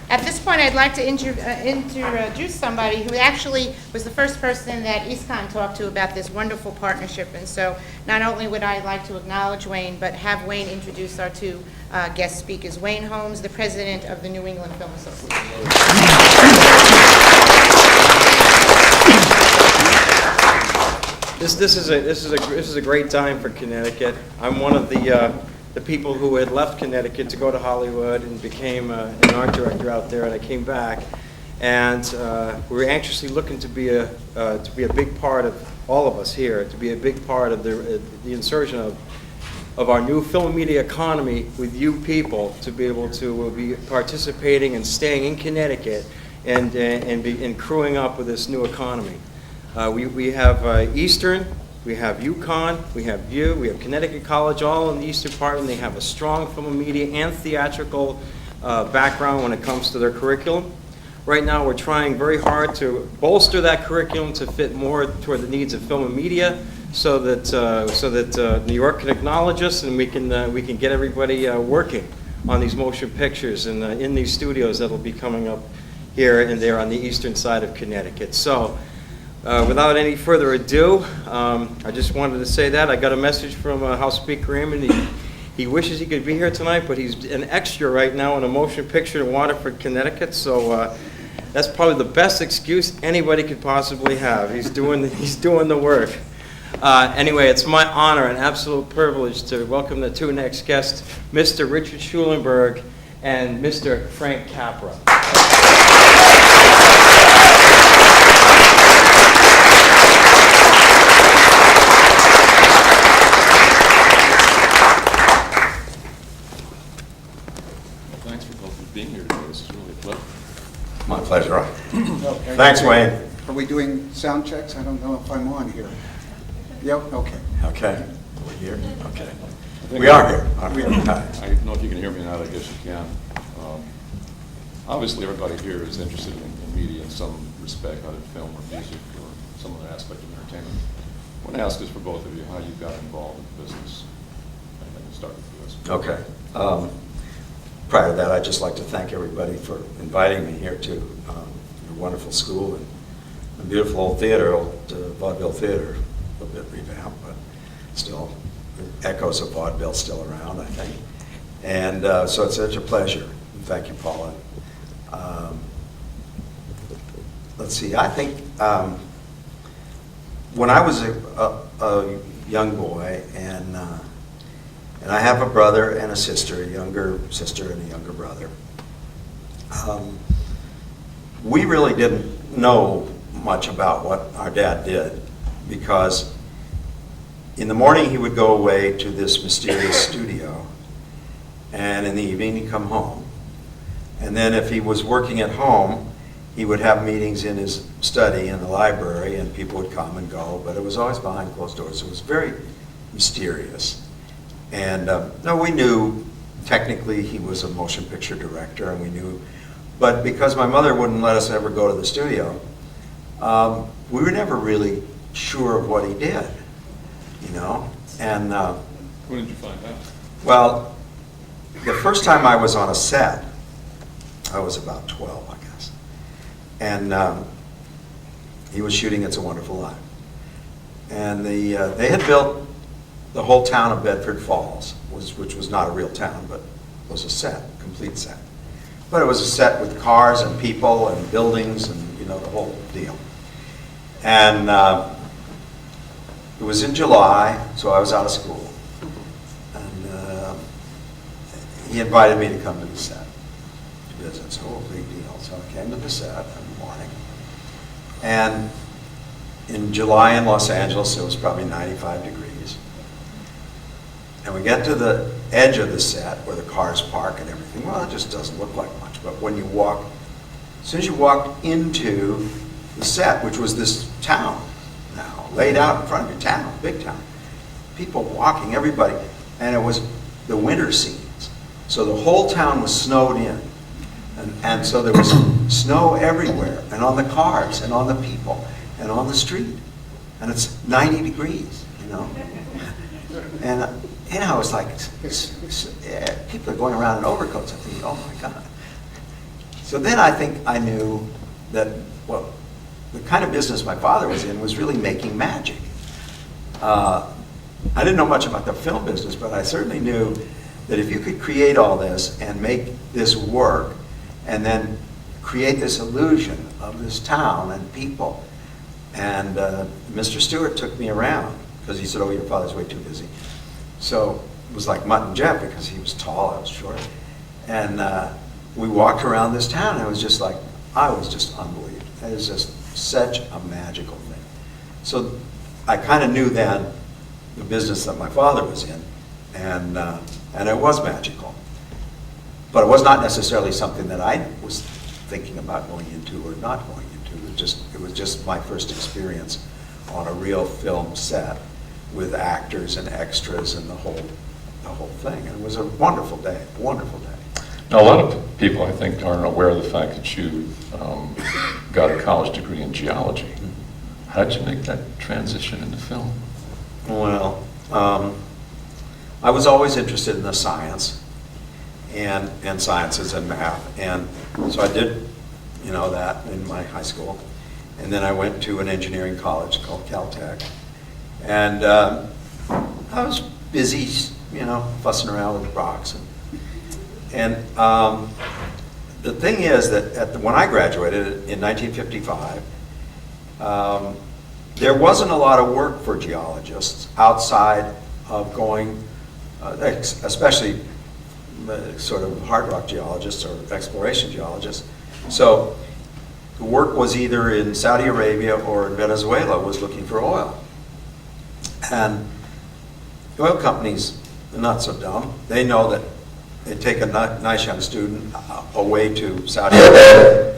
At this point, I'd like to introduce somebody who actually was the first person that EastCon talked to about this wonderful partnership. And so not only would I like to acknowledge Wayne, but have Wayne introduce our two guest speakers. Wayne Holmes, the president of the New England Film Association. This is a great time for Connecticut. I'm one of the people who had left Connecticut to go to Hollywood and became an art director out there, and I came back, and we were anxiously looking to be a big part of all of us here, to be a big part of the insertion of our new film and media economy with you people, to be able to be participating and staying in Connecticut and crewing up with this new economy. We have Eastern, we have UConn, we have we have Connecticut College, all in the Eastern part, and they have a strong film and media and theatrical background when it comes to their curriculum. Right now we're trying very hard to bolster that curriculum to fit more toward the needs of film and media, so that New York can acknowledge us and we can get everybody working on these motion pictures and in these studios that'll be coming up here and there on the eastern side of Connecticut. So without any further ado, I just wanted to say that. I got a message from House Speaker Raymond. He wishes he could be here tonight, but he's an extra right now in a motion picture in Waterford, Connecticut, so that's probably the best excuse anybody could possibly have. He's doing the work. Anyway, it's my honor and absolute privilege to welcome the two next guests, Mr. Richard Schulenberg and Mr. Frank Capra. Thanks for both being here today. This is really a pleasure. My pleasure. Thanks, Wayne. Are we doing sound checks? I don't know if I'm on here. Yep, okay. Okay. We're here? Okay. We are here. We are. I don't know if you can hear me now, I guess you can. Obviously, everybody here is interested in media in some respect, either film or music or some other aspect of entertainment. I want to ask this for both of you, how you got involved in the business. And then we'll start with this. Okay. Prior to that, I'd just like to thank everybody for inviting me here to your wonderful school and a beautiful old theater, old vaudeville theater, a little bit revamped, but still, the echoes of vaudeville still around, I think. And so it's such a pleasure. Thank you, Paula. Let's see, I think when I was a young boy, and I have a brother and a sister, a younger sister and a younger brother, we really didn't know much about what our dad did, because in the morning he would go away to this mysterious studio, and in the evening he'd come home. And then if he was working at home, he would have meetings in his study in the library, and people would come and go, but it was always behind closed doors. So it was very mysterious. And no, we knew technically he was a motion picture director, and we knew, but because my mother wouldn't let us ever go to the studio, we were never really sure of what he did, you know. And When did you find out? well, the first time I was on a set, I was about 12, I guess, and he was shooting It's a Wonderful Life, and they had built the whole town of Bedford Falls, which was not a real town, but was a set, complete set. But it was a set with cars and people and buildings and, you know, the whole deal. And it was in July, so I was out of school. And he invited me to come to the set to visit, so a big deal. So I came to the set in the morning. And in July in Los Angeles, it was probably 95 degrees. And we get to the edge of the set where the cars park and everything. Well, it just doesn't look like much. But when you walk, as soon as you walked into the set, which was this town now, laid out in front of your town, big town, people walking, everybody, and it was the winter scenes. So the whole town was snowed in. And so there was snow everywhere, and on the cars, and on the people, and on the street. And it's 90 degrees, you know. And you know, it's like people are going around in overcoats. I think, oh my God. So then I think I knew that, well, the kind of business my father was in was really making magic. I didn't know much about the film business, but I certainly knew that if you could create all this and make this work, and then create this illusion of this town and people. And Mr. Stewart took me around, because he said, oh, your father's way too busy. So it was like Mutt and Jeff, because he was tall, I was short. And we walked around this town, and it was just like, I was just unbelievable. It was just such a magical thing. So I kind of knew then the business that my father was in, and it was magical. But it was not necessarily something that I was thinking about going into or not going into. It was just my first experience on a real film set with actors and extras and the whole thing. And it was a wonderful day, wonderful day. Now, a lot of people, I think, aren't aware of the fact that you got a college degree in geology. How did you make that transition into film? Well, I was always interested in the science and sciences and math, and so I did, that in my high school, and then I went to an engineering college called Caltech, and I was busy, fussing around with rocks, and the thing is that when I graduated in 1955. There wasn't a lot of work for geologists outside of going, especially sort of hard rock geologists or exploration geologists. So the work was either in Saudi Arabia or in Venezuela was looking for oil. And the oil companies are not so dumb. They know that they take a nice young student away to Saudi Arabia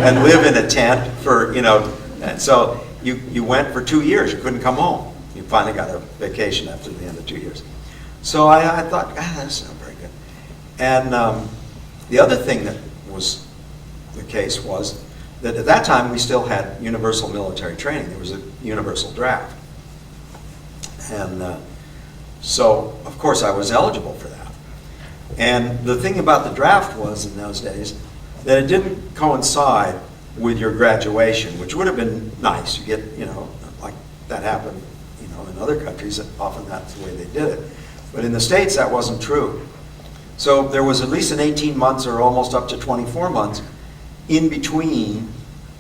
and live in a tent for, and so you went for 2 years, you couldn't come home. You finally got a vacation after the end of 2 years. So I thought, that's not very good. And the other thing that was the case was that at that time we still had universal military training. There was a universal draft. And so, of course, I was eligible for that. And the thing about the draft was, in those days, that it didn't coincide with your graduation, which would have been nice. You get, like that happened, in other countries, often that's the way they did it. But in the States, that wasn't true. So there was at least an 18 months or almost up to 24 months in between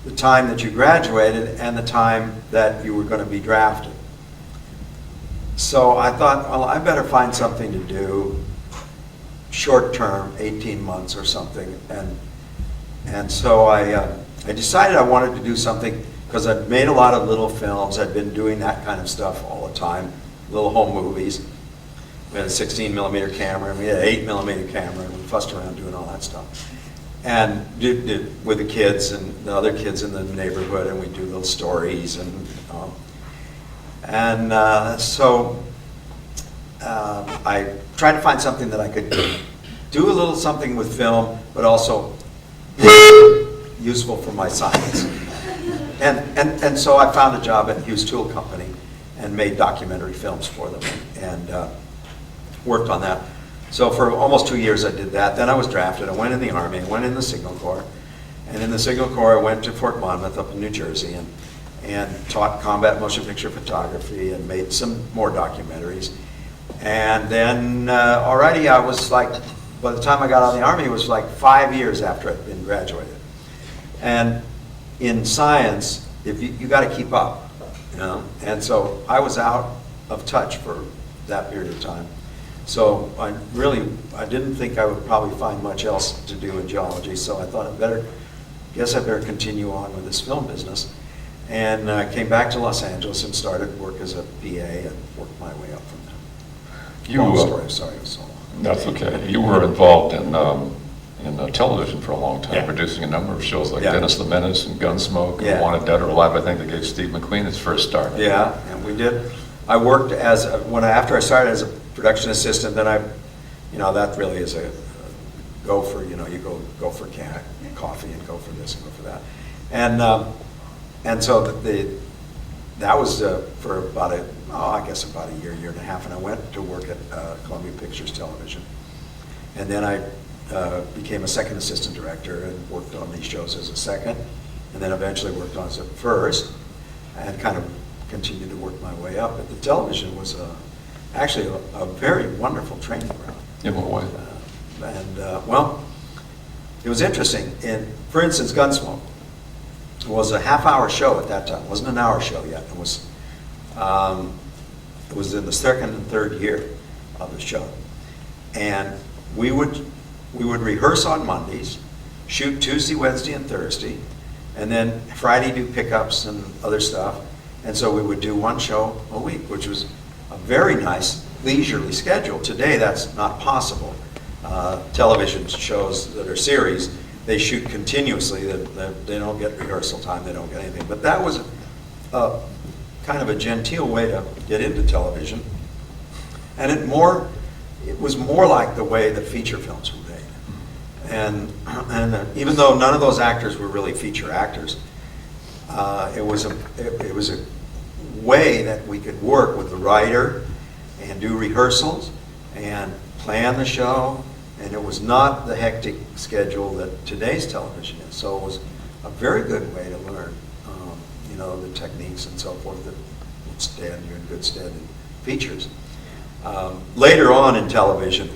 the time that you graduated and the time that you were going to be drafted. So I thought, well, I better find something to do short term, 18 months or something. And so I decided I wanted to do something, because I'd made a lot of little films. I'd been doing that kind of stuff all the time, little home movies. We had a 16 millimeter camera, and we had an 8 millimeter camera, and we fussed around doing all that stuff. And did with the kids and the other kids in the neighborhood, and we'd do little stories. So I tried to find something that I could do a little something with film, but also useful for my science. And so I found a job at Hughes Tool Company and made documentary films for them, and worked on that. So for almost 2 years I did that. Then I was drafted. I went in the Army. I went in the Signal Corps. And in the Signal Corps I went to Fort Monmouth up in New Jersey and taught combat motion picture photography and made some more documentaries. And then already I was like, by the time I got out of the Army, it was like 5 years after I'd been graduated. And in science, if you got to keep up, And so I was out of touch for that period of time. So I didn't think I would probably find much else to do in geology. So I thought I better continue on with this film business. And I came back to Los Angeles and started work as a PA and worked my way up from there. Long story, sorry it was so long. That's okay. You were involved in television for a long time, Yeah. producing a number of shows like Yeah. Dennis the Menace and Gunsmoke Yeah. and Wanted Dead or Alive. I think they gave Steve McQueen his first start. Yeah, and we did. I worked after I started as a production assistant, then that really is a go for, you go for coffee and go for this and go for that. And so that was for about I guess about a year and a half, and I went to work at Columbia Pictures Television. And then I became a second assistant director and worked on these shows as a second, and then eventually worked on as a first, and kind of continued to work my way up. But the television was actually a very wonderful training ground. In what way? Well, it was interesting. For instance, Gunsmoke was a half-hour show at that time. It wasn't an hour show yet. It was in the second and third year of the show. And we would rehearse on Mondays, shoot Tuesday, Wednesday, and Thursday, and then Friday do pickups and other stuff. And so we would do one show a week, which was a very nice leisurely schedule. Today, that's not possible. Television shows that are series, they shoot continuously. They don't get rehearsal time. They don't get anything. But that was kind of a genteel way to get into television. And it was more like the way that feature films were made. And even though none of those actors were really feature actors, it was a way that we could work with the writer and do rehearsals and plan the show, and it was not the hectic schedule that today's television is. So it was a very good way to learn, the techniques and so forth that would stand you in good stead in features. Later on in television,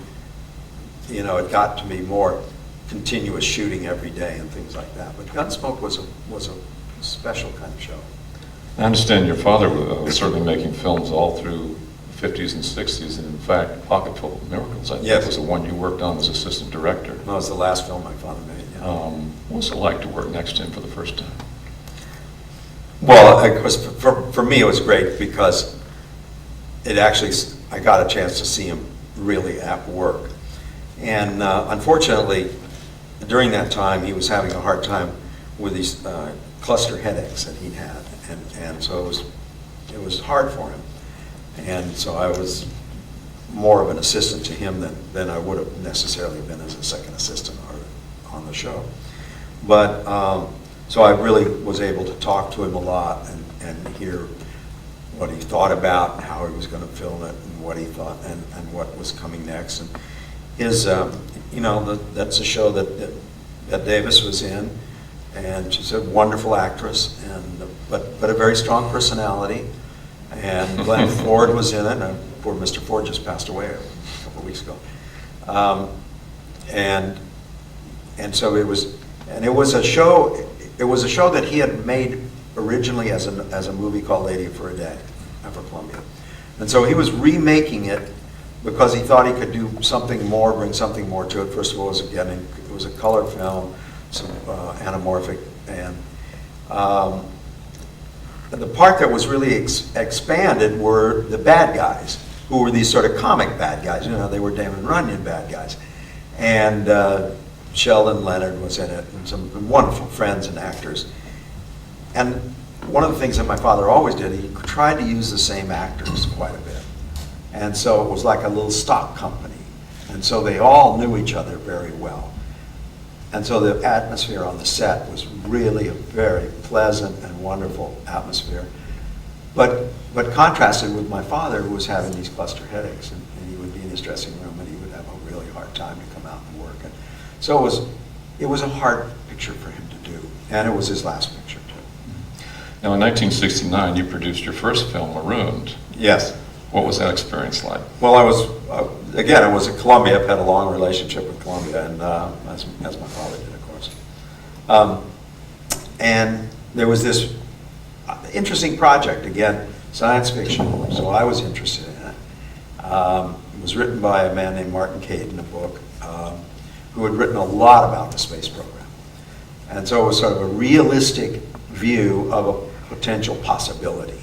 it got to be more continuous shooting every day and things like that. But Gunsmoke was a special kind of show. I understand your father was certainly making films all through the 50s and 60s, and in fact, Pocketful of Miracles, I think, Yes. was the one you worked on as assistant director. That was the last film my father made. Yeah. What was it like to work next to him for the first time? Well, of course, for me it was great because I got a chance to see him really at work. And unfortunately, during that time, he was having a hard time with these cluster headaches that he had. And so it was hard for him. And so I was more of an assistant to him than I would have necessarily been as a second assistant or on the show. But so I really was able to talk to him a lot and hear what he thought about, how he was going to film it, and what he thought, and what was coming next. And his, that's a show that Davis was in, and she's a wonderful actress, but a very strong personality. And Glenn Ford was in it, and poor Mr. Ford just passed away a couple of weeks ago. And so it was a show. It was a show that he had made originally as a movie called Lady for a Day for Columbia. And so he was remaking it because he thought he could do something more, bring something more to it. First of all, it was a color film, some anamorphic, and the part that was really expanded were the bad guys, who were these sort of comic bad guys. They were Damon Runyon bad guys. And Sheldon Leonard was in it, and some wonderful friends and actors. And one of the things that my father always did, he tried to use the same actors quite a bit. And so it was like a little stock company. And so they all knew each other very well. And so the atmosphere on the set was really a very pleasant and wonderful atmosphere. But contrasted with my father, who was having these cluster headaches, and he would be in his dressing room and he would have a really hard time to come out and work. And so it was a hard picture for him to do, and it was his last picture too. Now, in 1969, you produced your first film, Marooned. Yes. What was that experience like? Well, I was, again, it was at Columbia. I've had a long relationship with Columbia, and as my father did, of course. And there was this interesting project, again, science fiction, so I was interested in it. It was written by a man named Martin Caden, a book, who had written a lot about the space program. And so it was sort of a realistic view of a potential possibility.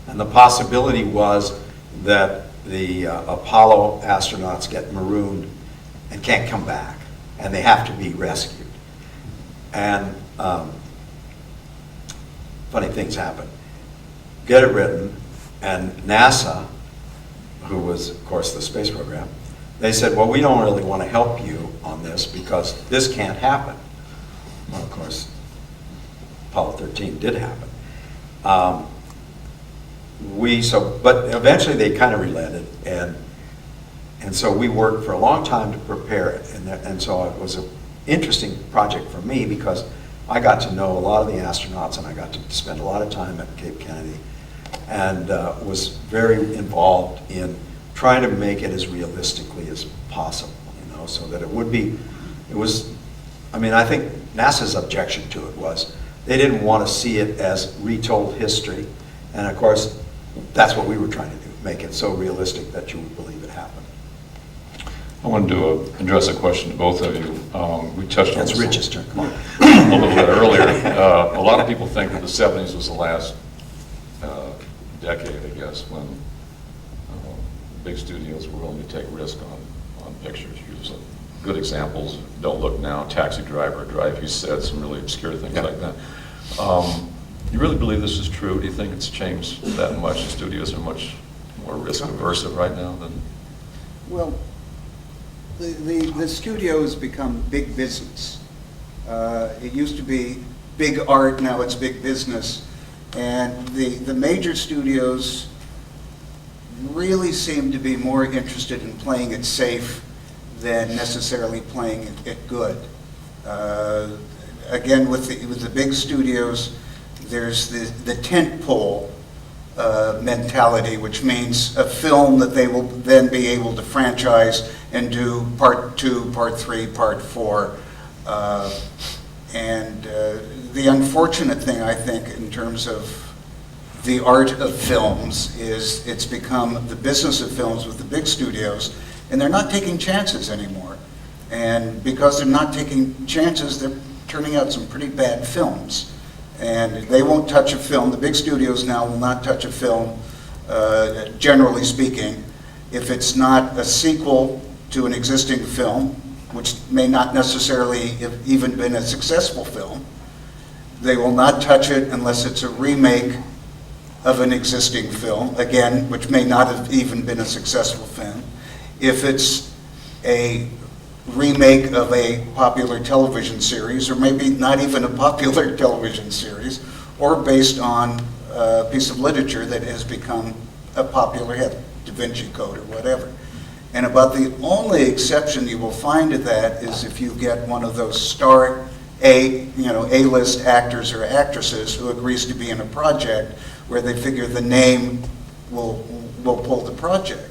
And the possibility was that the Apollo astronauts get marooned and can't come back, and they have to be rescued. And funny things happen. Get it written, and NASA, who was, of course, the space program, they said, well, we don't really want to help you on this because this can't happen. Well, of course, Apollo 13 did happen. but eventually they kind of relented, and so we worked for a long time to prepare it, and so it was an interesting project for me because I got to know a lot of the astronauts, and I got to spend a lot of time at Cape Kennedy, and was very involved in trying to make it as realistically as possible, so that I think NASA's objection to it was they didn't want to see it as retold history, and of course, that's what we were trying to do, make it so realistic that you would believe it happened. I wanted to address a question to both of you. We touched on That's this Rich's turn, come on. a little bit earlier. A lot of people think that the 70s was the last decade, I guess, when big studios were willing to take risk on pictures. Use good examples, Don't Look Now, Taxi Driver, Drive, you said, some really obscure things like that. You really believe this is true? Do you think it's changed that much? The studios are much more risk averse right now than? Well, the studio has become big business. It used to be big art, now it's big business. And the major studios really seem to be more interested in playing it safe than necessarily playing it good. Again, with the big studios, there's the tent pole mentality, which means a film that they will then be able to franchise and do part 2, part 3, part 4. And the unfortunate thing, I think, in terms of the art of films is it's become the business of films with the big studios, and they're not taking chances anymore. And because they're not taking chances, they're turning out some pretty bad films. And they won't touch a film. The big studios now will not touch a film, generally speaking, if it's not a sequel to an existing film, which may not necessarily have even been a successful film. They will not touch it unless it's a remake of an existing film, again, which may not have even been a successful film. If it's a remake of a popular television series, or maybe not even a popular television series, or based on a piece of literature that has become a popular hit, Da Vinci Code or whatever. And about the only exception you will find to that is if you get one of those star A-list actors or actresses who agrees to be in a project where they figure the name will pull the project.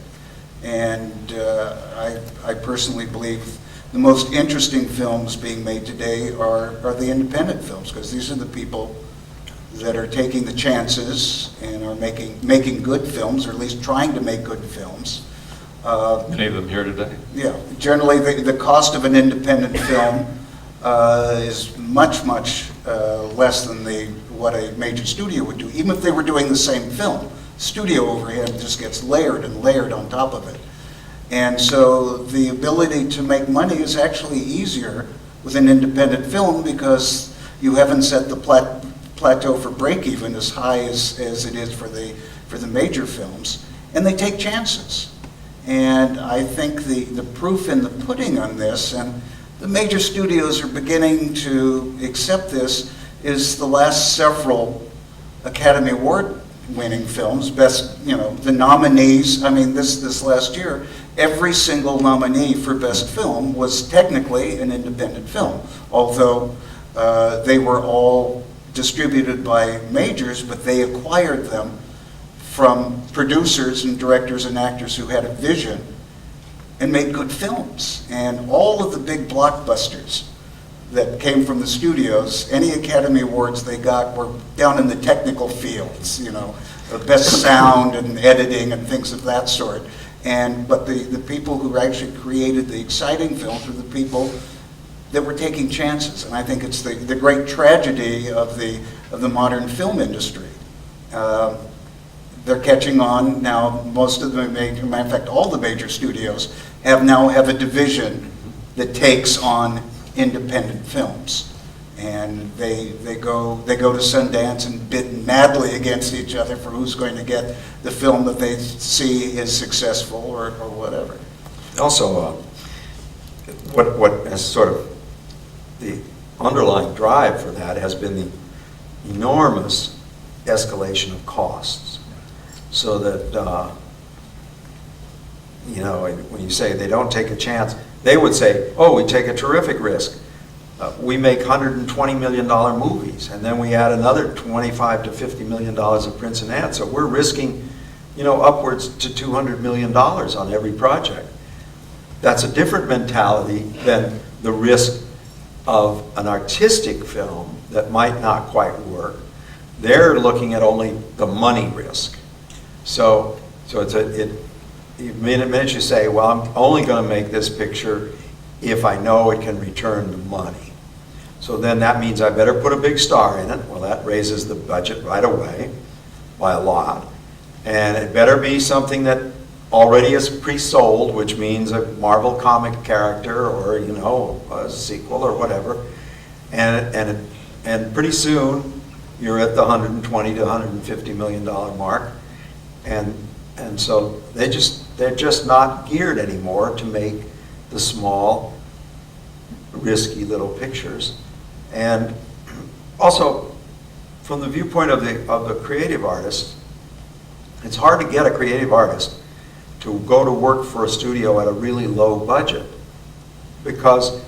And I personally believe the most interesting films being made today are the independent films, because these are the people that are taking the chances and are making good films, or at least trying to make good films. Many of them here today? Yeah, generally the cost of an independent film is much, much less than what a major studio would do, even if they were doing the same film. Studio overhead just gets layered and layered on top of it. And so the ability to make money is actually easier with an independent film because you haven't set the plateau for break-even as high as it is for the major films, and they take chances. And I think the proof in the pudding on this, and the major studios are beginning to accept this, is the last several Academy Award winning films, the nominees. I mean, this last year, every single nominee for Best Film was technically an independent film, although they were all distributed by majors, but they acquired them from producers and directors and actors who had a vision and made good films. And all of the big blockbusters that came from the studios, any Academy Awards they got were down in the technical fields, best sound and editing and things of that sort. But the people who actually created the exciting films were the people that were taking chances. And I think it's the great tragedy of the modern film industry. They're catching on now. Most of the major, matter of fact, all the major studios now have a division that takes on independent films, and they go to Sundance and bid madly against each other for who's going to get the film that they see is successful or whatever. Also, what has sort of the underlying drive for that has been the enormous escalation of costs. so that, you know, when you say they don't take a chance, they would say, oh, we take a terrific risk. We make $120 million movies, and then we add another $25 to $50 million of prints and ads. So we're risking, you know, upwards to $200 million on every project. That's a different mentality than the risk of an artistic film that might not quite work. They're looking at only the money risk. So it's the minute you say, well, I'm only going to make this picture if I know it can return the money. So then that means I better put a big star in it. Well, that raises the budget right away by a lot. And it better be something that already is pre-sold, which means a Marvel comic character or, you know, a sequel or whatever. And pretty soon you're at the $120 to $150 million mark. And so they're just not geared anymore to make the small, risky little pictures. And also, from the viewpoint of the creative artist, it's hard to get a creative artist to go to work for a studio at a really low budget, because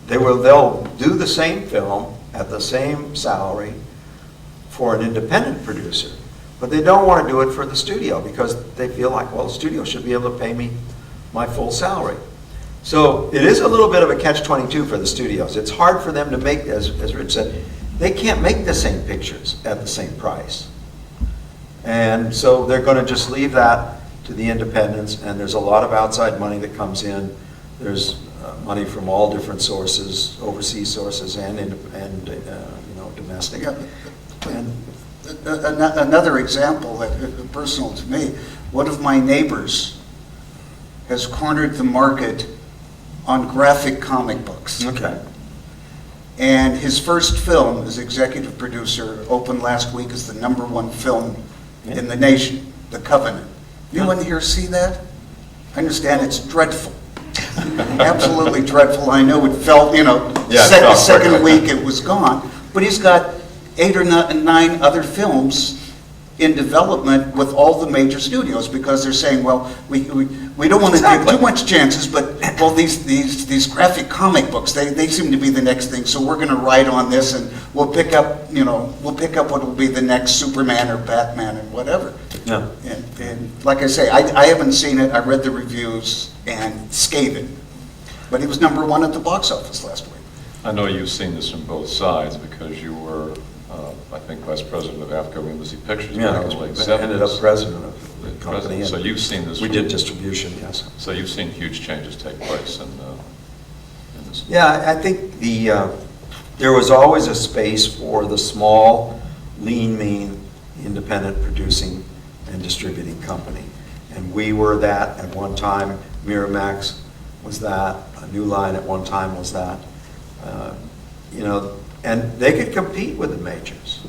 they'll do the same film at the same salary for an independent producer, but they don't want to do it for the studio because they feel like, well, the studio should be able to pay me my full salary. So it is a little bit of a catch-22 for the studios. It's hard for them to make, as Rich said, they can't make the same pictures at the same price. And so they're going to just leave that to the independents, and there's a lot of outside money that comes in. There's money from all different sources, overseas sources and you know, domestic. Yeah. And Another example that personal to me, one of my neighbors has cornered the market on graphic comic books. okay. And his first film as executive producer opened last week as the #1 film in the nation, The Covenant. Anyone here see that? I understand it's dreadful. Absolutely dreadful. I know it felt, you know, Yeah, it felt second quickly. week it was gone. But he's got 8 or 9 other films in development with all the major studios, because they're saying, well, we don't want to Exactly. give too much chances, but well, these graphic comic books, they seem to be the next thing, so we're going to write on this, and we'll pick up what will be the next Superman or Batman and whatever. Yeah. And like I say, I haven't seen it. I read the reviews and scathing, but he was #1 at the box office last week. I know you've seen this from both sides because you were, I think, vice president of AFCO Embassy Pictures Yeah, back I in the late was 70s. ended up president of the company. President. So and you've seen this. We from- did distribution, yes. So you've seen huge changes take place in this. Yeah, I think there was always a space for the small, lean, mean, independent producing and distributing company. And we were that at one time. Miramax was that. A New Line at one time was that. You know, and they could compete with the majors.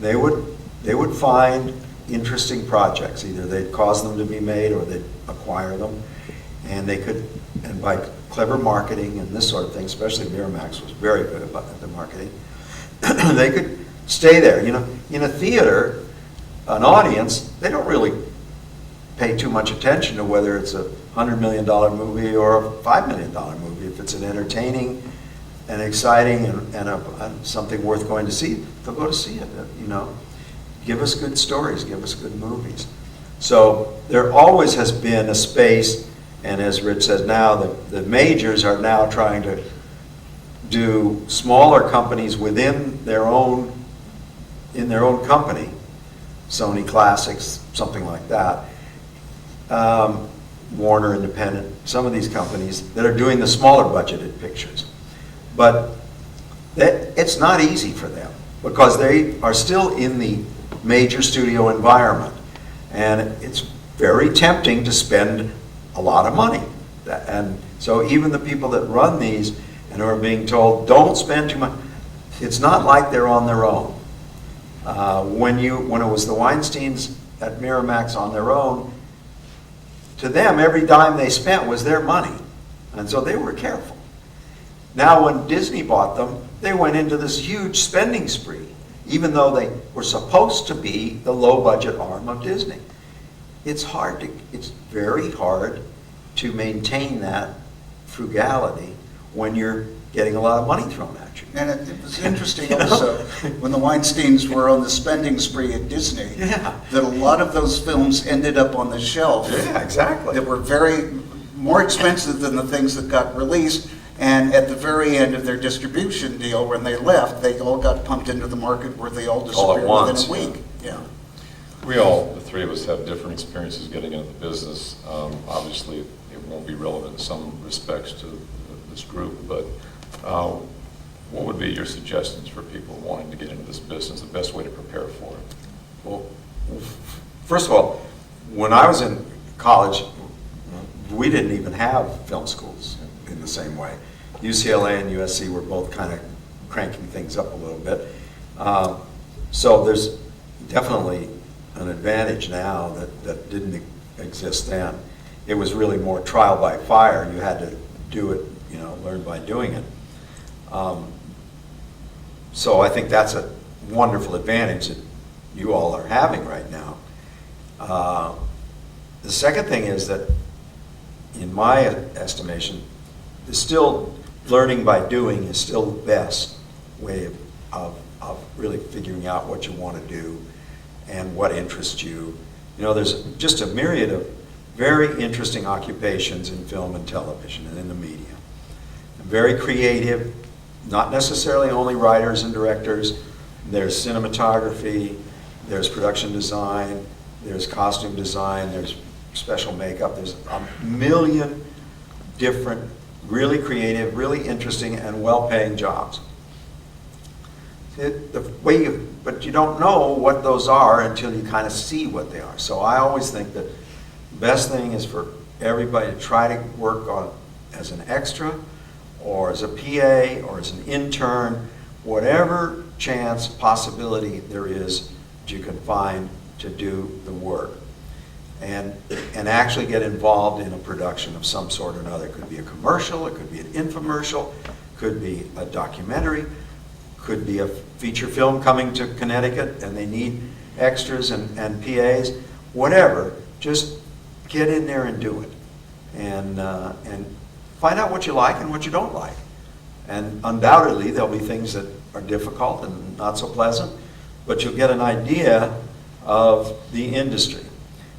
They would find interesting projects. Either they'd cause them to be made or they'd acquire them. And they could, and by clever marketing and this sort of thing, especially Miramax was very good about the marketing, they could stay there. You know, in a theater, an audience, they don't really pay too much attention to whether it's a $100 million movie or a $5 million movie. If it's an entertaining and exciting and something worth going to see, they'll go to see it, you know. Give us good stories, give us good movies. So there always has been a space, and as Rich says now, the majors are now trying to do smaller companies within their own, in their own company, Sony Classics, something like that, Warner Independent, some of these companies that are doing the smaller budgeted pictures. But it's not easy for them because they are still in the major studio environment. And it's very tempting to spend a lot of money. And so even the people that run these and are being told, don't spend too much, it's not like they're on their own. When it was the Weinsteins at Miramax on their own, to them, every dime they spent was their money. And so they were careful. Now, when Disney bought them, they went into this huge spending spree. even though they were supposed to be the low-budget arm of Disney. It's very hard to maintain that frugality when you're getting a lot of money thrown at you. And it was interesting also, when the Weinsteins were on the spending spree at Disney, Yeah. that a lot of those films ended up on the shelf. Yeah, exactly. That were more expensive than the things that got released, and at the very end of their distribution deal, when they left, they all got pumped into the market where they all disappeared once, within a week. Yeah. We all, the three of us, have different experiences getting into the business. Obviously, it won't be relevant in some respects to this group, but what would be your suggestions for people wanting to get into this business, the best way to prepare for it? Well, first of all, when I was in college, we didn't even have film schools in the same way. UCLA and USC were both kind of cranking things up a little bit. So there's definitely an advantage now that didn't exist then. It was really more trial by fire. You had to do it, learn by doing it. So I think that's a wonderful advantage that you all are having right now. The second thing is that, in my estimation, still learning by doing is still the best way of really figuring out what you want to do and what interests you. There's just a myriad of very interesting occupations in film and television and in the media. Very creative, not necessarily only writers and directors. There's cinematography, there's production design, there's costume design, there's special makeup. There's a million different, really creative, really interesting, and well-paying jobs. But you don't know what those are until you kind of see what they are. So I always think that the best thing is for everybody to try to work on as an extra, or as a PA, or as an intern, whatever chance, possibility there is that you can find to do the work. And actually get involved in a production of some sort or another. It could be a commercial, it could be an infomercial, could be a documentary, could be a feature film coming to Connecticut and they need extras and PAs, whatever. Just get in there and do it. And find out what you like and what you don't like. And undoubtedly there'll be things that are difficult and not so pleasant, but you'll get an idea of the industry.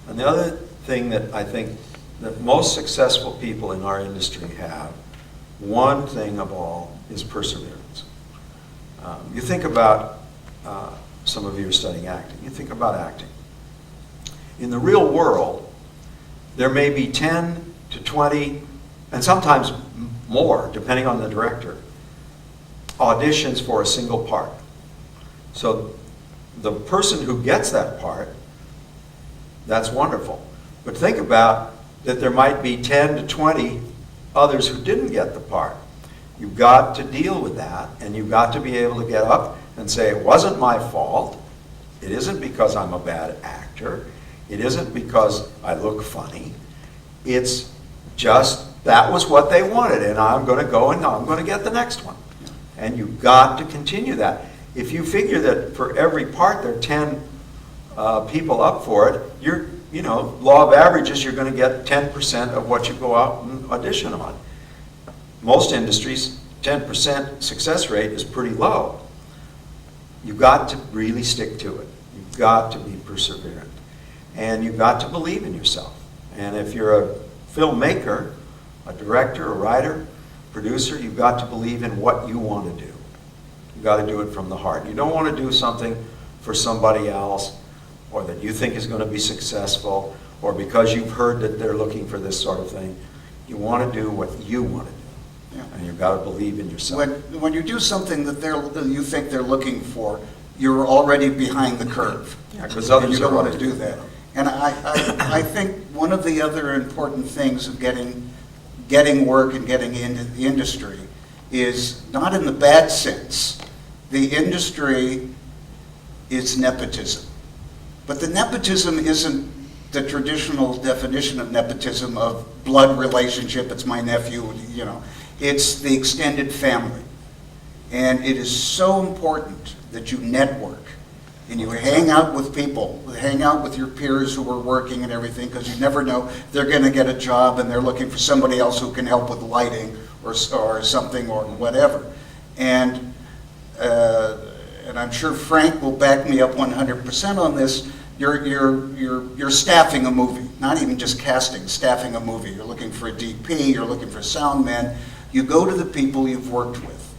And the other thing that I think that most successful people in our industry have, one thing of all, is perseverance. You think about, some of you are studying acting, you think about acting. In the real world, there may be 10 to 20, and sometimes more, depending on the director, auditions for a single part. So the person who gets that part, that's wonderful. But think about that there might be 10 to 20 others who didn't get the part. You've got to deal with that, and you've got to be able to get up and say, it wasn't my fault. It isn't because I'm a bad actor. It isn't because I look funny. It's just that was what they wanted, and I'm going to go and I'm going to get the next one. And you've got to continue that. If you figure that for every part there are 10 people up for it, law of averages, you're going to get 10% of what you go out and audition on. Most industries, 10% success rate is pretty low. You've got to really stick to it. You've got to be perseverant. And you've got to believe in yourself. And if you're a filmmaker, a director, a writer, producer, you've got to believe in what you want to do. You've got to do it from the heart. You don't want to do something for somebody else, or that you think is going to be successful, or because you've heard that they're looking for this sort of thing. You want to do what you want to do. Yeah. And you've got to believe in yourself. When you do something that you think they're looking for, you're already behind the curve. Yeah, because others you don't are want to do that. And I think one of the other important things of getting work and getting into the industry is not in the bad sense. The industry is nepotism. But the nepotism isn't the traditional definition of nepotism of blood relationship, it's my nephew, It's the extended family. And it is so important that you network and you hang out with people, hang out with your peers who are working and everything, because you never know, they're going to get a job and they're looking for somebody else who can help with lighting or something or whatever. And I'm sure Frank will back me up 100% on this. You're staffing a movie, not even just casting, staffing a movie. You're looking for a DP, you're looking for sound men. You go to the people you've worked with.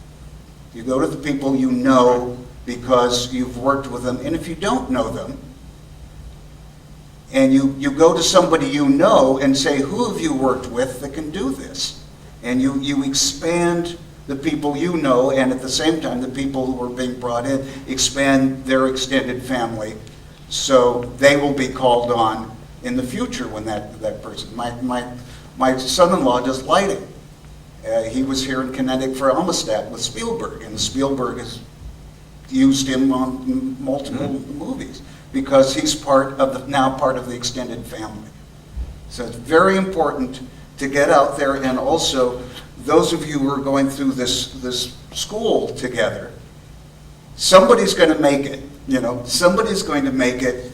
You go to the people you know because you've worked with them. And if you don't know them, and you go to somebody you know and say, who have you worked with that can do this? And you expand the people you know, and at the same time, the people who are being brought in expand their extended family, so they will be called on in the future when that person. My son-in-law does lighting. He was here in Connecticut for Amistad with Spielberg, and Spielberg has used him on multiple movies because he's now part of the extended family. So it's very important to get out there, and also those of you who are going through this school together, somebody's going to make it. Somebody's going to make it,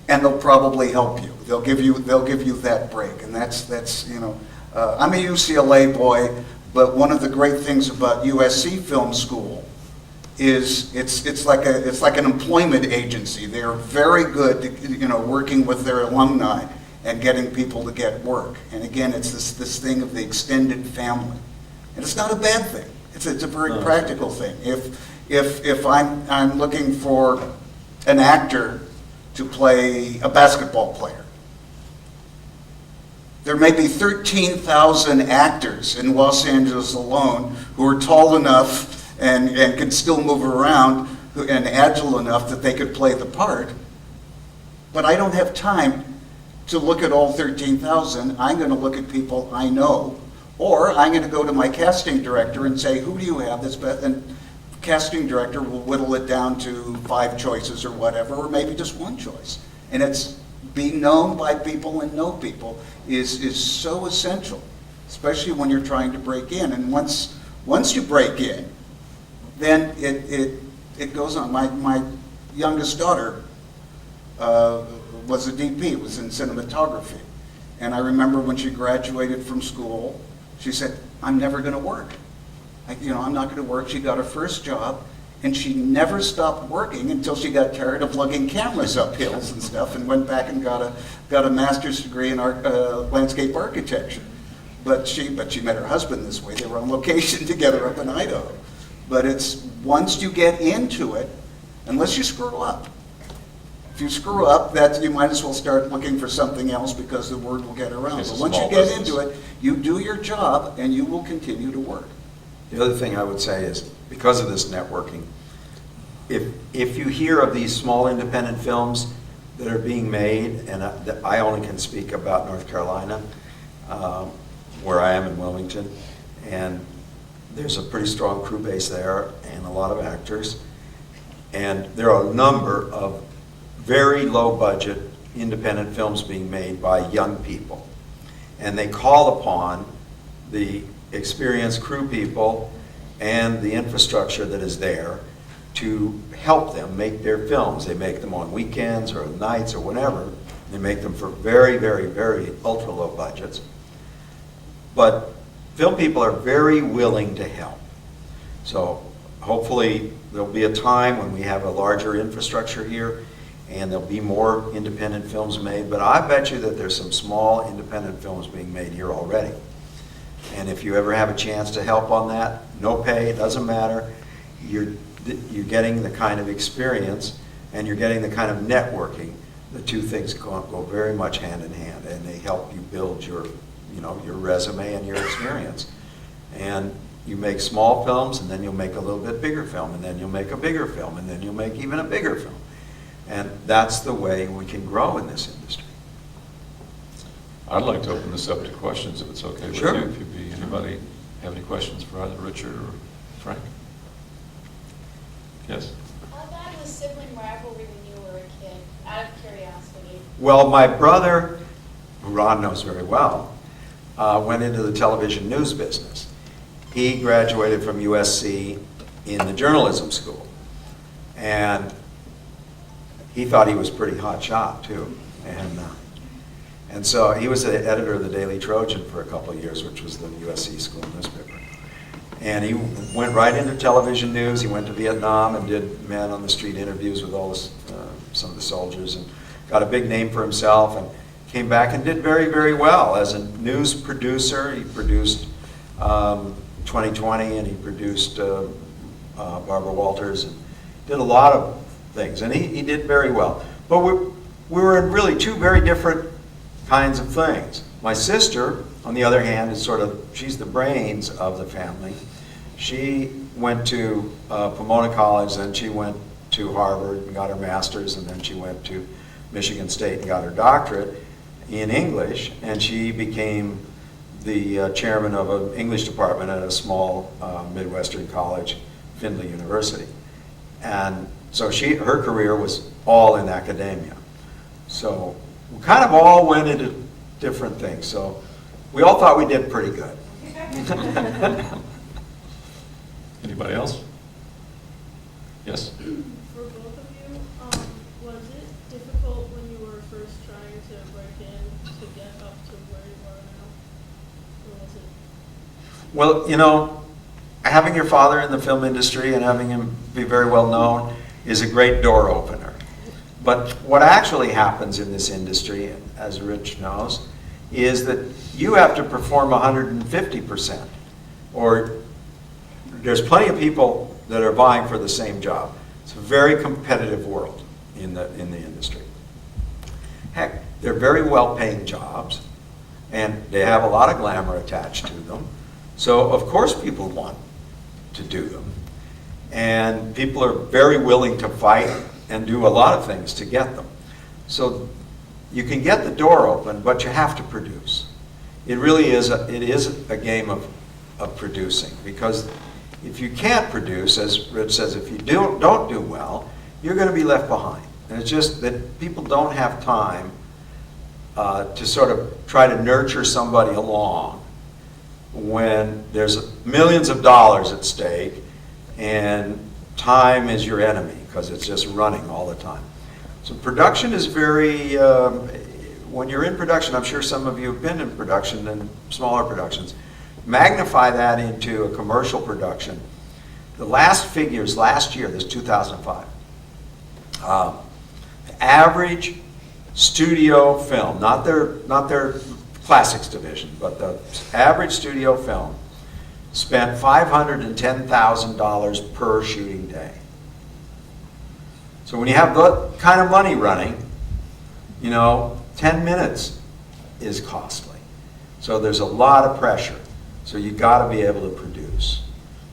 and they'll probably help you. They'll give you that break, and that's I'm a UCLA boy, but one of the great things about USC Film School is it's like an employment agency. They are very good, working with their alumni and getting people to get work. And again, it's this thing of the extended family, and it's not a bad thing. It's a very practical thing. If I'm looking for an actor to play a basketball player, there may be 13,000 actors in Los Angeles alone who are tall enough and can still move around and agile enough that they could play the part. But I don't have time to look at all 13,000. I'm going to look at people I know, or I'm going to go to my casting director and say, who do you have that's best? And casting director will whittle it down to 5 choices or whatever, or maybe just 1 choice. And it's being known by people and know people is so essential, especially when you're trying to break in. And once you break in, then it goes on. My youngest daughter was a DP, was in cinematography. And I remember when she graduated from school, she said, I'm never going to work. I'm not going to work. She got her first job, and she never stopped working until she got tired of lugging cameras up hills and stuff, and went back and got a master's degree in landscape architecture. But she met her husband this way. They were on location together up in Idaho. But it's once you get into it, unless you screw up. If you screw up, that you might as well start looking for something else because the word will get around. It's But a once you small get business. into it, you do your job and you will continue to work. The other thing I would say is, because of this networking, if you hear of these small independent films that are being made, and I only can speak about North Carolina, where I am in Wilmington, and there's a pretty strong crew base there and a lot of actors, and there are a number of very low budget independent films being made by young people, and they call upon the experienced crew people and the infrastructure that is there to help them make their films. They make them on weekends or nights or whatever. They make them for very, very, very ultra low budgets. But film people are very willing to help. So hopefully there'll be a time when we have a larger infrastructure here and there'll be more independent films made. But I bet you that there's some small independent films being made here already. And if you ever have a chance to help on that, no pay, it doesn't matter. You're getting the kind of experience and you're getting the kind of networking. The two things go very much hand in hand, and they help you build your resume and your experience. And you make small films, and then you'll make a little bit bigger film, and then you'll make a bigger film, and then you'll make even a bigger film. And that's the way we can grow in this industry. I'd like to open this up to questions, if it's okay with you. Sure. If anybody have any questions for either Richard or Frank? Yes? How bad was sibling rivalry when you were a kid, out of curiosity? Well, my brother, who Ron knows very well, went into the television news business. He graduated from USC in the journalism school. And he thought he was pretty hot shot too. And so he was the editor of the Daily Trojan for a couple of years, which was the USC school newspaper. And he went right into television news. He went to Vietnam and did man on the street interviews with all this, some of the soldiers, and got a big name for himself, and came back and did very, very well as a news producer. He produced 2020, and he produced Barbara Walters, and did a lot of things, and he did very well. But we were in really two very different kinds of things. My sister, on the other hand, is she's the brains of the family. She went to Pomona College, then she went to Harvard and got her master's, and then she went to Michigan State and got her doctorate in English, and she became the chairman of an English department at a small Midwestern college, Findlay University. And so her career was all in academia. So we kind of all went into different things. So we all thought we did pretty good. Anybody else? Yes? For both of you, was it difficult when you were first trying to break in to get up to where you are now? Or was it? Well, you know, having your father in the film industry and having him be very well known is a great door opener. But what actually happens in this industry, as Rich knows, is that you have to perform 150%. Or there's plenty of people that are vying for the same job. It's a very competitive world in the industry. Heck, they're very well-paying jobs, and they have a lot of glamour attached to them. So of course people want to do them. And people are very willing to fight and do a lot of things to get them. So you can get the door open, but you have to produce. It really is a game of producing, because if you can't produce, as Rich says, if you don't do well, you're going to be left behind. And it's just that people don't have time to sort of try to nurture somebody along when there's millions of dollars at stake and time is your enemy because it's just running all the time. So production is very, when you're in production, I'm sure some of you have been in production and smaller productions, magnify that into a commercial production. The last figures last year, this 2005, the average studio film, not their classics division, but the average studio film spent $510,000 per shooting day. So when you have that kind of money running, you know, 10 minutes is costly. So there's a lot of pressure. So you got to be able to produce.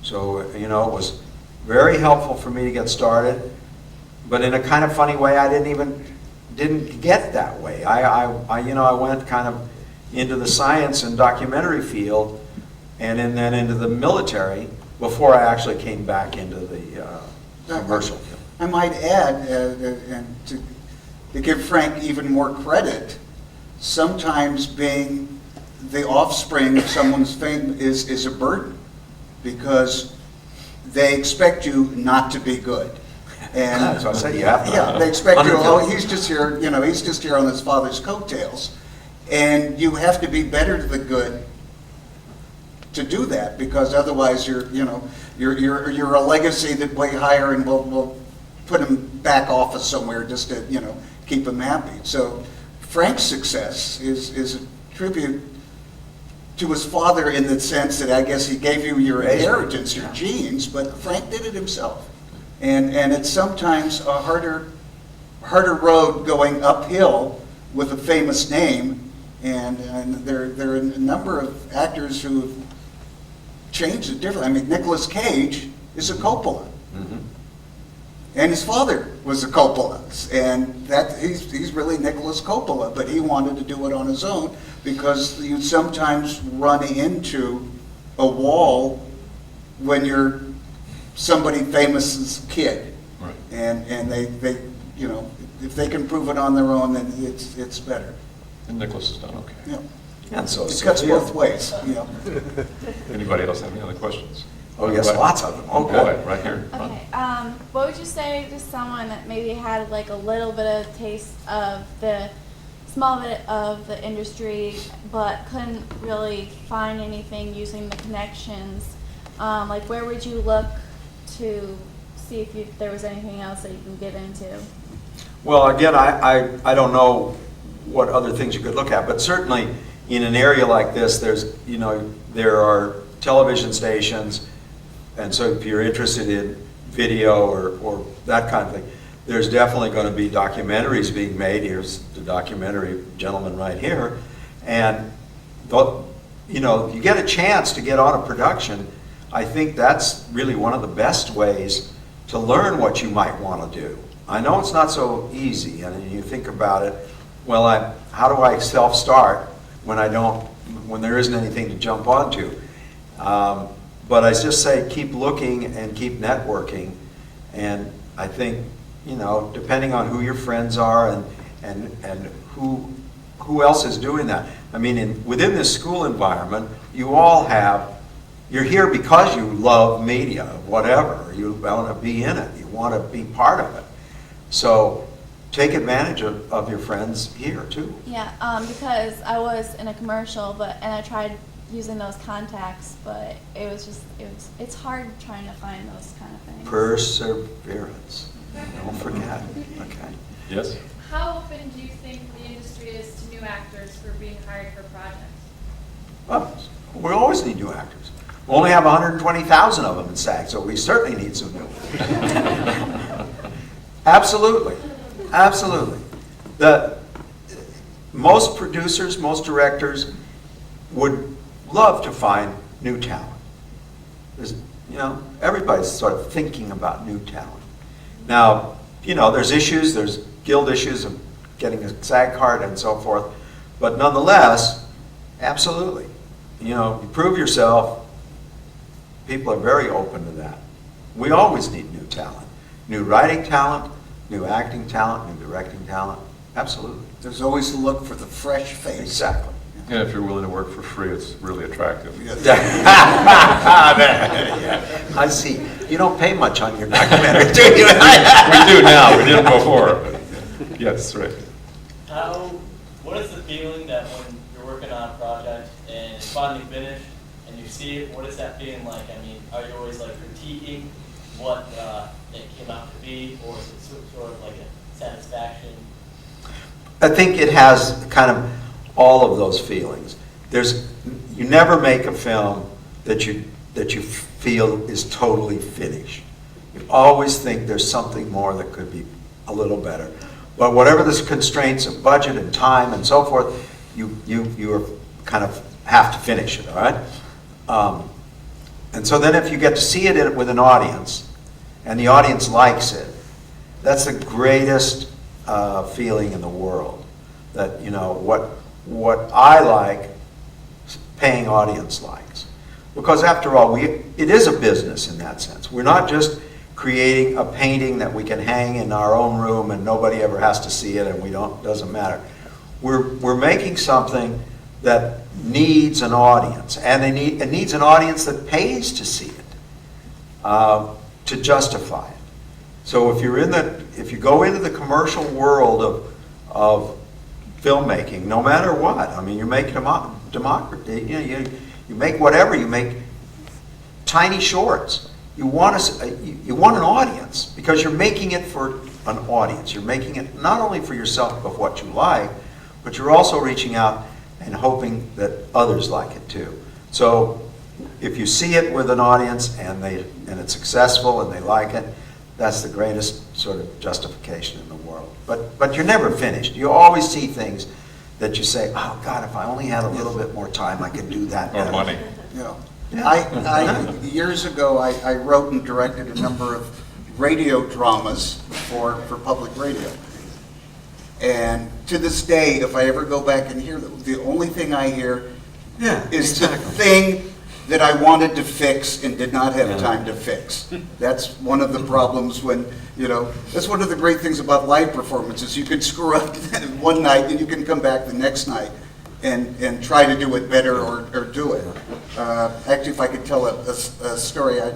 So, you know, it was very helpful for me to get started, but in a kind of funny way, I didn't get that way. I went kind of into the science and documentary field, and then into the military before I actually came back into the commercial field. I might add, and to give Frank even more credit, sometimes being the offspring of someone's fame is a burden, because they expect you not to be good. And so I say you have to. Yeah, they expect you, oh, he's just here, you know, he's just here on his father's coattails. And you have to be better than good to do that, because otherwise you're a legacy that way higher, and we'll put him back office somewhere just to, you know, keep him happy. So Frank's success is a tribute to his father in the sense that I guess he gave you your inheritance, your genes, but Frank did it himself. And it's sometimes a harder road going uphill with a famous name, and there are a number of actors who have changed it differently. I mean, Nicolas Cage is a Coppola. Mm-hmm. And his father was a Coppola, and that he's really Nicholas Coppola, but he wanted to do it on his own, because you sometimes run into a wall when you're somebody famous's kid. Right. And they you know, if they can prove it on their own, then it's better. And Nicholas has done okay. Yeah. And so It cuts both ways, you know. Anybody else have any other questions? Oh, yes, Right. lots of them. Oh, boy, right here. Okay, what would you say to someone that maybe had like a little bit of taste of the small bit of the industry, but couldn't really find anything using the connections? Like, where would you look to see if there was anything else that you can get into? Well, again, I don't know what other things you could look at, but certainly in an area like this, there are television stations, and so if you're interested in video or that kind of thing, there's definitely going to be documentaries being made. Here's the documentary gentleman right here, and if you get a chance to get on a production, I think that's really one of the best ways to learn what you might want to do. I know it's not so easy, and you think about it, well, how do I self-start when there isn't anything to jump onto? But I just say keep looking and keep networking, and I think, depending on who your friends are and who else is doing that. I mean, within this school environment, you're here because you love media, whatever. You want to be in it. You want to be part of it. So take advantage of your friends here too. Yeah, because I was in a commercial, and I tried using those contacts, but it's hard trying to find those kind of things. Perseverance. Don't forget. Okay. Yes? How open do you think the industry is to new actors for being hired for projects? Well, we always need new actors. We only have 120,000 of them in SAG, so we certainly need some new ones. Absolutely. Absolutely. Most producers, most directors would love to find new talent. Everybody's sort of thinking about new talent. Now, there's guild issues of getting a SAG card and so forth, but nonetheless, absolutely. You prove yourself. People are very open to that. We always need new talent. New writing talent, new acting talent, new directing talent. Absolutely. There's always a look for the fresh face. Exactly. And if you're willing to work for free, it's really attractive. I see. You don't pay much on your documentary, do you? We do now, we didn't before. But yes, right. What is the feeling that when you're working on a project and it's finally finished and you see it, what is that feeling like? I mean, are you always like critiquing what it came out to be, or is it sort of like a satisfaction? I think it has kind of all of those feelings. You never make a film that you feel is totally finished. You always think there's something more that could be a little better. But whatever the constraints of budget and time and so forth, you are kind of have to finish it, all right? And so then if you get to see it with an audience, and the audience likes it, that's the greatest feeling in the world. That, what I like, paying audience likes. Because after all, it is a business in that sense. We're not just creating a painting that we can hang in our own room and nobody ever has to see it and doesn't matter. We're making something that needs an audience, and it needs an audience that pays to see it, to justify it. So if you go into the commercial world of filmmaking, no matter what, I mean, you make democracy, you make whatever, you make tiny shorts. You want an audience because you're making it for an audience. You're making it not only for yourself of what you like, but you're also reaching out and hoping that others like it too. So if you see it with an audience and it's successful and they like it, that's the greatest sort of justification in the world. But you're never finished. You always see things that you say, oh God, if I only had a little bit more time, I could do that better. Or money. Yeah. Yeah. Years ago, I wrote and directed a number of radio dramas for public radio. And to this day, if I ever go back and hear them, the only thing I hear is the thing that I wanted to fix and did not have time to fix. That's one of the problems when, that's one of the great things about live performances. You can screw up one night and you can come back the next night and try to do it better or do it. Actually, if I could tell a story, I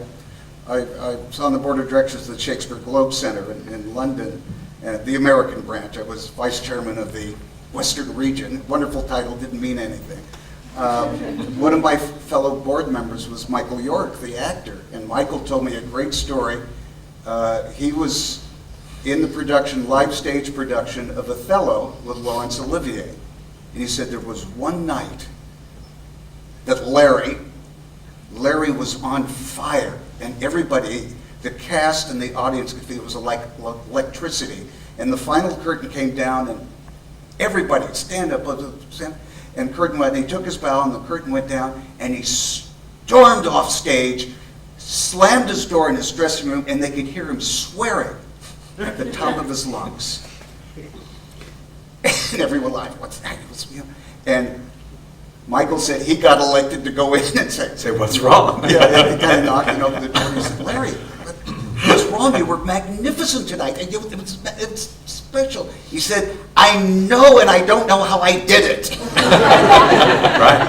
was on the board of directors of the Shakespeare Globe Center in London, the American branch. I was vice chairman of the Western region. Wonderful title, didn't mean anything. One of my fellow board members was Michael York, the actor, and Michael told me a great story. He was in the production, live stage production of Othello with Laurence Olivier. And he said there was one night that Larry was on fire, and everybody, the cast and the audience could feel it was like electricity. And the final curtain came down, and everybody stand up, and curtain went. And he took his bow, and the curtain went down, and he stormed off stage, slammed his door in his dressing room, and they could hear him swearing at the top of his lungs. And everyone laughed. What's that? And Michael said he got elected to go in and say what's wrong? Yeah, he kind of knocked it over the door. He said, Larry, what's wrong? You were magnificent tonight. It's special. He said, I know, and I don't know how I did it. Right?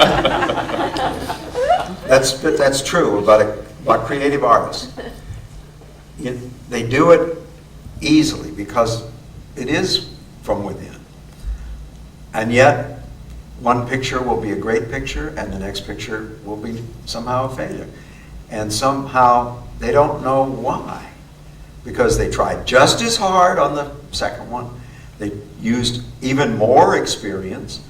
That's true about creative artists. They do it easily because it is from within. And yet, one picture will be a great picture, and the next picture will be somehow a failure. And somehow, they don't know why. Because they tried just as hard on the second one. They used even more experience.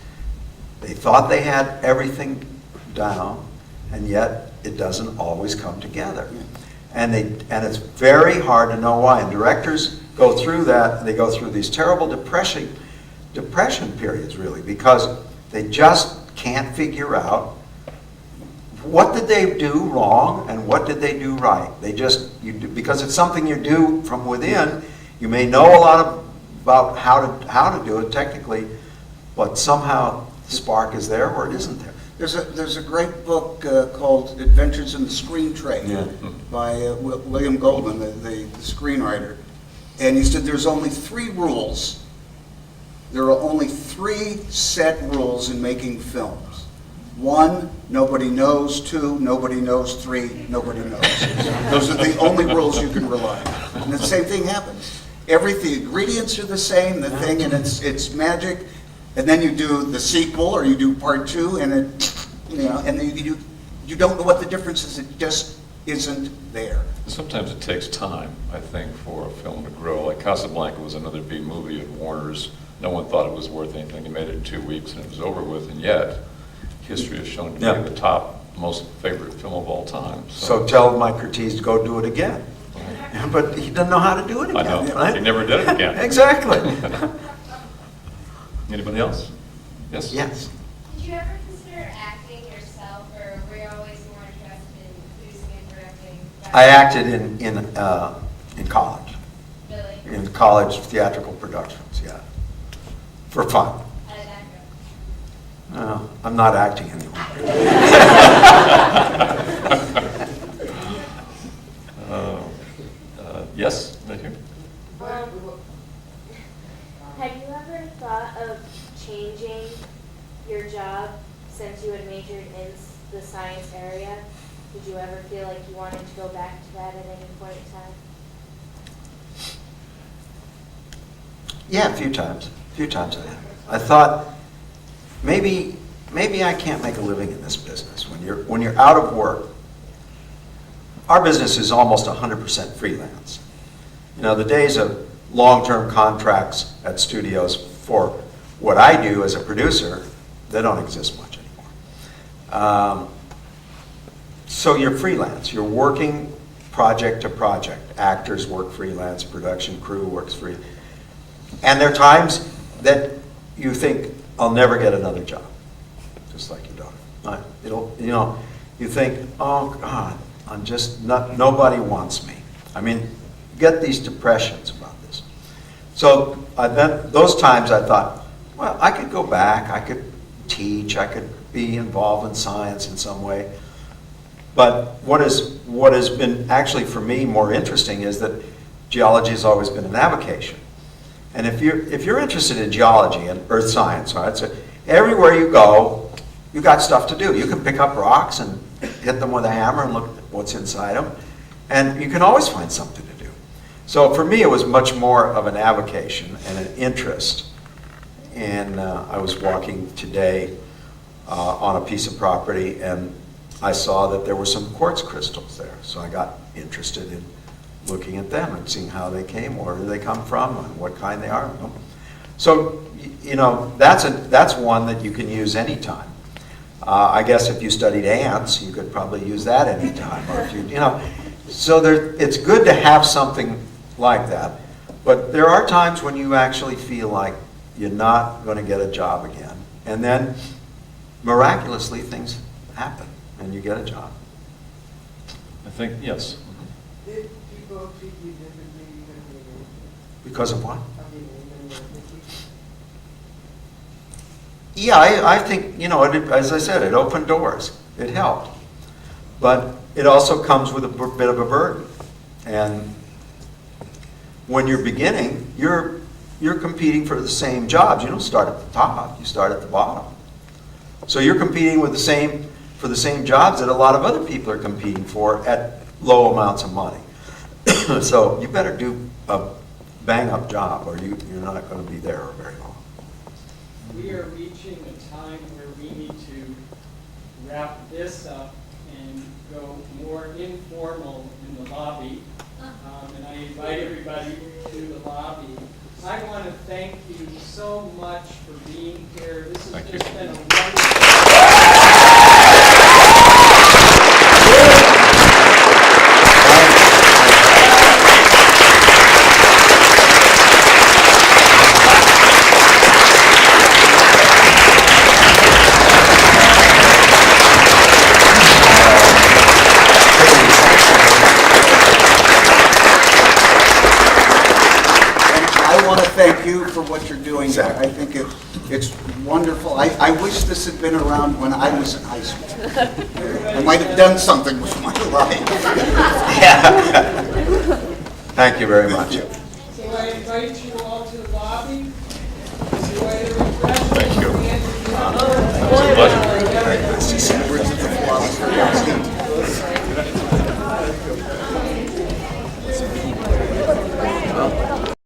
They thought they had everything down, and yet it doesn't always come together. And it's very hard to know why. And directors go through that. They go through these terrible depression periods, really, because they just can't figure out what did they do wrong and what did they do right. Because it's something you do from within. You may know a lot about how to do it technically, but somehow the spark is there or it isn't there. There's a great book called Adventures in the Screen Trade by William Goldman, the screenwriter. And he said there's only 3 rules. There are only 3 set rules in making films. 1, nobody knows. 2, nobody knows. 3, nobody knows. Those are the only rules you can rely on. And the same thing happens. The ingredients are the same, the thing, and it's magic. And then you do the sequel, or you do part 2, and and you don't know what the difference is. It just isn't there. Sometimes it takes time, I think, for a film to grow. Like Casablanca was another B movie of Warner's. No one thought it was worth anything. He made it in 2 weeks and it was over with, and yet history has shown to be the top most favorite film of all time. So tell Mike Curtiz to go do it again. But he doesn't know how to do it again. I know. Right? He never did it again. Exactly. Anybody else? Yes? Yes. Did you ever consider acting yourself, or were you always more interested in producing and directing? I acted in college. Really? In college theatrical productions, yeah. For fun. How did that go? No, I'm not acting anymore. Yes, right here. Have you ever thought of changing your job since you had majored in the science area? Did you ever feel like you wanted to go back to that at any point in time? Yeah, a few times I have. I thought, maybe I can't make a living in this business. When you're out of work, our business is almost 100% freelance. The days of long-term contracts at studios for what I do as a producer, they don't exist much anymore. So you're freelance. You're working project to project. Actors work freelance, production crew works free. And there are times that you think, I'll never get another job, just like your daughter. You think, oh God, I'm just not, nobody wants me. I mean, you get these depressions about this. So those times I thought, well, I could go back, I could teach, I could be involved in science in some way. But what has been actually for me more interesting is that geology has always been an avocation. And if you're interested in geology and earth science, right, so everywhere you go, you got stuff to do. You can pick up rocks and hit them with a hammer and look at what's inside them, and you can always find something to do. So for me, it was much more of an avocation and an interest. And I was walking today on a piece of property, and I saw that there were some quartz crystals there. So I got interested in looking at them and seeing how they came, where do they come from, and what kind they are. So, you know, that's one that you can use anytime. I guess if you studied ants, you could probably use that anytime. Or if you know, so it's good to have something like that. But there are times when you actually feel like you're not going to get a job again. And then, miraculously, things happen, and you get a job. I think, yes. Did people treat you differently Because of what? Yeah, I think, you know, as I said, it opened doors. It helped. But it also comes with a bit of a burden. And when you're beginning, you're competing for the same jobs. You don't start at the top, you start at the bottom. So you're competing with for the same jobs that a lot of other people are competing for at low amounts of money. So you better do a bang-up job, or you're not going to be there very long. We are reaching a time where we need to wrap this up and go more informal in the lobby. And I invite everybody to the lobby. I want to thank you so much for being here. This has just been a wonderful... Thank you for what you're doing. Exactly. I think it's wonderful. I wish this had been around when I was in high school. I might have done something with my life. Yeah. Thank you very much. So I invite you all to the lobby. Enjoy the refreshments. Thank you. And It was a pleasure. Nice to see you.